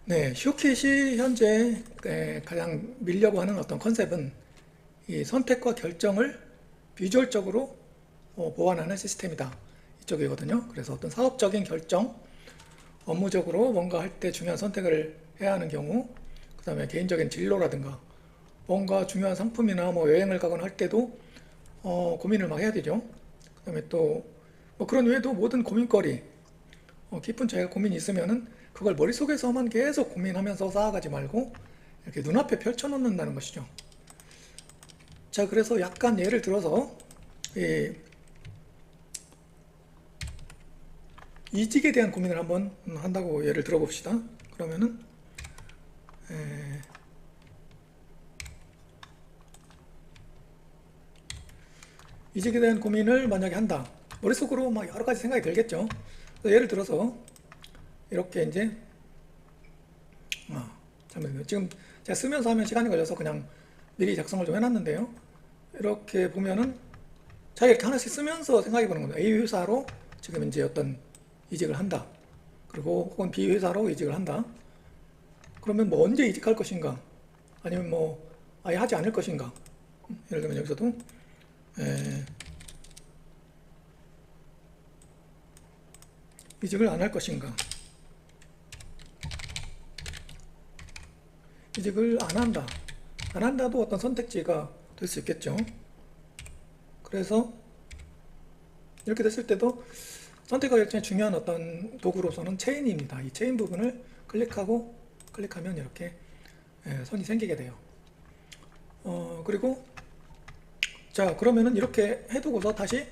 네, 슈킷이 현재 가장 밀려고 하는 어떤 컨셉은 이 선택과 결정을 비주얼적으로 보완하는 시스템이다. 이쪽이거든요. 그래서 어떤 사업적인 결정, 업무적으로 뭔가 할 때 중요한 선택을 해야 하는 경우, 그 다음에 개인적인 진로라든가, 뭔가 중요한 상품이나 뭐 여행을 가거나 할 때도 고민을 막 해야 되죠. 그 다음에 또 뭐 그런 외에도 모든 고민거리, 깊은 자기가 고민이 있으면은 그걸 머릿속에서만 계속 고민하면서 쌓아가지 말고 이렇게 눈앞에 펼쳐놓는다는 것이죠. 자, 그래서 약간 예를 들어서 이 이직에 대한 고민을 한번 한다고 예를 들어봅시다. 그러면은 이직에 대한 고민을 만약에 한다. 머릿속으로 막 여러 가지 생각이 들겠죠. 예를 들어서 이렇게 이제 잠깐만요. 지금 제가 쓰면서 하면 시간이 걸려서 그냥 미리 작성을 좀 해놨는데요. 이렇게 보면은 자, 이렇게 하나씩 쓰면서 생각해 보는 겁니다. A 회사로 지금 이제 어떤 이직을 한다. 그리고 혹은 B 회사로 이직을 한다. 그러면 뭐 언제 이직할 것인가? 아니면 뭐 아예 하지 않을 것인가? 예를 들면 여기서도 이직을 안 할 것인가? 이직을 안 한다. 안 한다도 어떤 선택지가 될 수 있겠죠. 그래서 이렇게 됐을 때도 선택과 결정에 중요한 어떤 도구로서는 체인입니다. 이 체인 부분을 클릭하면 이렇게 선이 생기게 돼요. 그리고 자, 그러면은 이렇게 해두고서 다시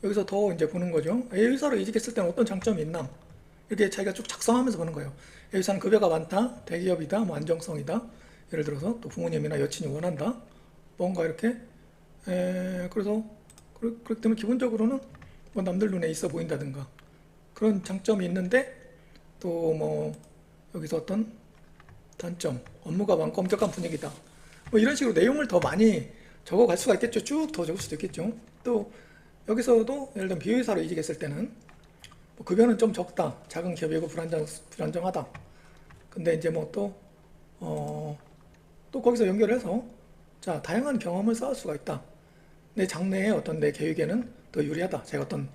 여기서 더 이제 보는 거죠. A 회사로 이직했을 때는 어떤 장점이 있나? 이렇게 자기가 쭉 작성하면서 보는 거예요. A 회사는 급여가 많다, 대기업이다, 뭐 안정성이다. 예를 들어서 또 부모님이나 여친이 원한다. 뭔가 이렇게 그래서 그렇기 때문에 기본적으로는 뭐 남들 눈에 있어 보인다든가 그런 장점이 있는데 또 뭐 여기서 어떤 단점, 업무가 많고 엄격한 분위기다. 뭐 이런 식으로 내용을 더 많이 적어갈 수가 있겠죠. 쭉 더 적을 수도 있겠죠. 또 여기서도 예를 들면 비회사로 이직했을 때는 뭐 급여는 좀 적다, 작은 기업이고 불안정하다. 근데 이제 뭐 또 거기서 연결해서 자, 다양한 경험을 쌓을 수가 있다. 내 장래에 어떤 내 계획에는 더 유리하다. 제가 어떤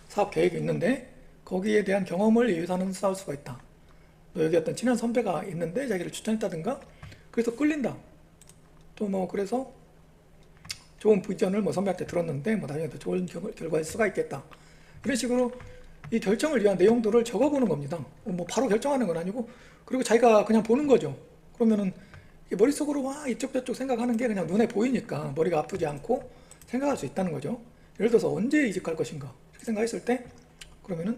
사업 계획이 있는데 거기에 대한 경험을 이 회사는 쌓을 수가 있다. 또 여기 어떤 친한 선배가 있는데 자기를 추천했다든가 그래서 끌린다. 또 뭐 그래서 좋은 비전을 뭐 선배한테 들었는데 뭐 나중에 더 좋은 결과일 수가 있겠다. 이런 식으로 이 결정을 위한 내용들을 적어보는 겁니다. 뭐 바로 결정하는 건 아니고 그리고 자기가 그냥 보는 거죠. 그러면은 머릿속으로 와 이쪽 저쪽 생각하는 게 그냥 눈에 보이니까 머리가 아프지 않고 생각할 수 있다는 거죠. 예를 들어서 언제 이직할 것인가 이렇게 생각했을 때 그러면은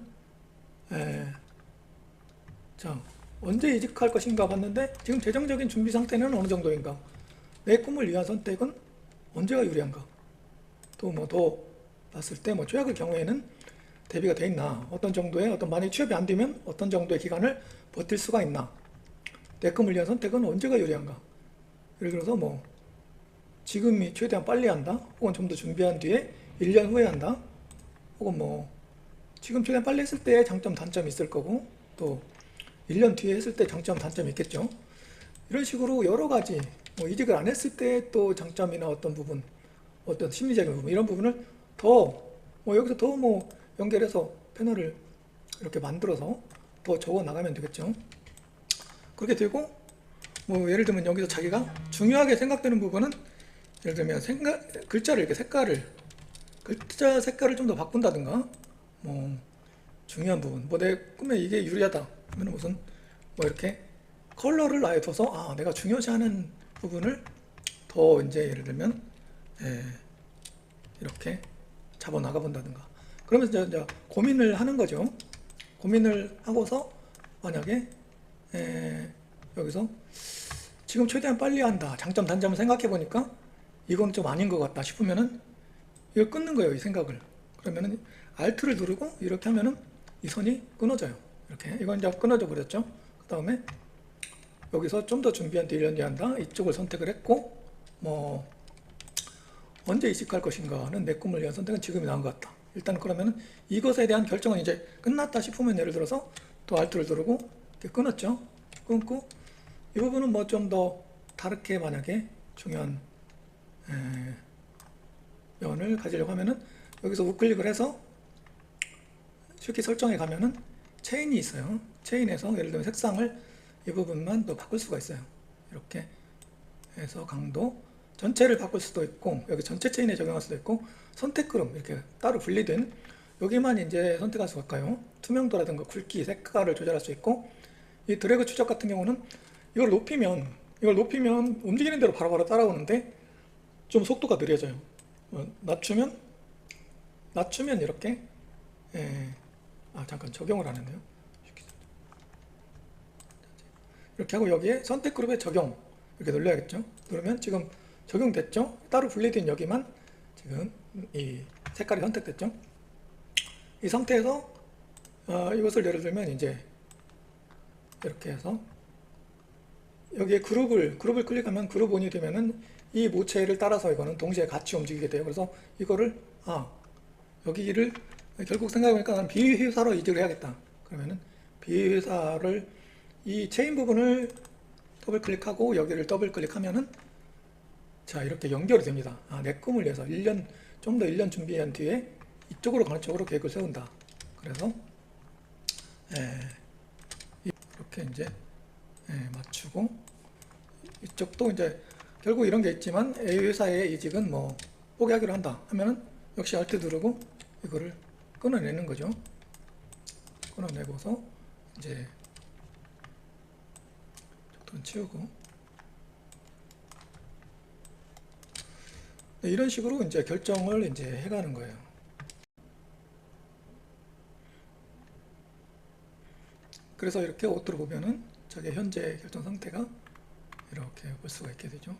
자, 언제 이직할 것인가 봤는데 지금 재정적인 준비 상태는 어느 정도인가? 내 꿈을 위한 선택은 언제가 유리한가? 또 뭐 더 봤을 때 뭐 최악의 경우에는 대비가 돼 있나? 어떤 정도의 만약 취업이 안 되면 어떤 정도의 기간을 버틸 수가 있나? 내 꿈을 위한 선택은 언제가 유리한가? 예를 들어서 뭐 지금이 최대한 빨리 한다? 혹은 좀 더 준비한 뒤에 1년 후에 한다? 혹은 뭐 지금 최대한 빨리 했을 때 장점 단점이 있을 거고 또 1년 뒤에 했을 때 장점 단점이 있겠죠. 이런 식으로 여러 가지 뭐 이직을 안 했을 때 또 장점이나 어떤 부분 어떤 심리적인 부분 이런 부분을 더 뭐 여기서 더 뭐 연결해서 패널을 이렇게 만들어서 더 적어 나가면 되겠죠. 그렇게 되고 뭐 예를 들면 여기서 자기가 중요하게 생각되는 부분은 예를 들면 글자를 이렇게 글자 색깔을 좀 더 바꾼다든가 뭐 중요한 부분 뭐 내 꿈에 이게 유리하다 그러면 무슨 뭐 이렇게 컬러를 아예 둬서 아 내가 중요시하는 부분을 더 이제 예를 들면 이렇게 잡아 나가 본다든가 그러면서 이제 고민을 하는 거죠. 고민을 하고서 만약에 여기서 지금 최대한 빨리 한다 장점 단점을 생각해 보니까 이건 좀 아닌 것 같다 싶으면은 이거 끊는 거예요. 이 생각을. 그러면은 Alt를 누르고 이렇게 하면은 이 선이 끊어져요. 이렇게 이건 이제 끊어져 버렸죠. 그 다음에 여기서 좀 더 준비한 뒤 1년 뒤 한다 이쪽을 선택을 했고 뭐 언제 이직할 것인가는 내 꿈을 위한 선택은 지금이 나은 것 같다. 일단 그러면은 이것에 대한 결정은 이제 끝났다 싶으면 예를 들어서 또 Alt를 누르고 이렇게 끊었죠. 끊고 이 부분은 뭐 좀 더 다르게 만약에 중요한 면을 가지려고 하면은 여기서 우클릭을 해서 쉽게 설정해 가면은 체인이 있어요. 체인에서 예를 들면 색상을 이 부분만 또 바꿀 수가 있어요. 이렇게 해서 강도 전체를 바꿀 수도 있고 여기 전체 체인에 적용할 수도 있고 선택 그룹 이렇게 따로 분리된 여기만 이제 선택할 수가 있고요. 투명도라든가 굵기, 색깔을 조절할 수 있고 이 드래그 추적 같은 경우는 이걸 높이면 움직이는 대로 바로바로 따라오는데 좀 속도가 느려져요. 낮추면 이렇게 잠깐 적용을 하는데요. 이렇게 하고 여기에 선택 그룹에 적용 이렇게 눌러야겠죠. 누르면 지금 적용됐죠. 따로 분리된 여기만 지금 이 색깔이 선택됐죠. 이 상태에서 이것을 예를 들면 이제 이렇게 해서 여기에 그룹을 클릭하면 그룹 온이 되면은 이 모체를 따라서 이거는 동시에 같이 움직이게 돼요. 그래서 이거를 여기를 결국 생각해보니까 난 비회사로 이직을 해야겠다. 그러면은 비회사를 이 체인 부분을 더블 클릭하고 여기를 더블 클릭하면은 자 이렇게 연결이 됩니다. 내 꿈을 위해서 좀 더 1년 준비한 뒤에 이쪽으로 가는 쪽으로 계획을 세운다. 그래서 이렇게 이제 맞추고 이쪽도 이제 결국 이런 게 있지만 A 회사의 이직은 뭐 포기하기로 한다 하면은 역시 Alt 누르고 이거를 끊어내는 거죠. 끊어내고서 이제 이쪽도 치우고 이런 식으로 이제 결정을 이제 해가는 거예요. 그래서 이렇게 오토로 보면은 저게 현재 결정 상태가 이렇게 볼 수가 있게 되죠.